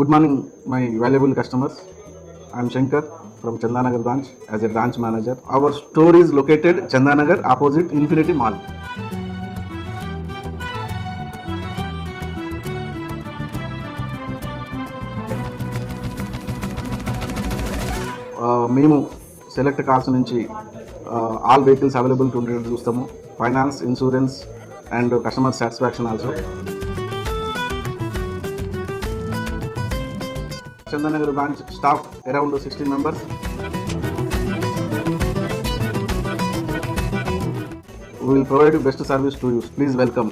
Good morning, my valuable customers. I am Shankar from Chandanagar branch as a branch manager. Our store is located Chandanagar opposite Infinity Mall. మేము select cars నుంచి all vehicles available ఉండేది చూస్తాము. Finance, insurance and customer satisfaction also. Chandanagar branch staff around 16 members. We will provide you best service to you. Please welcome.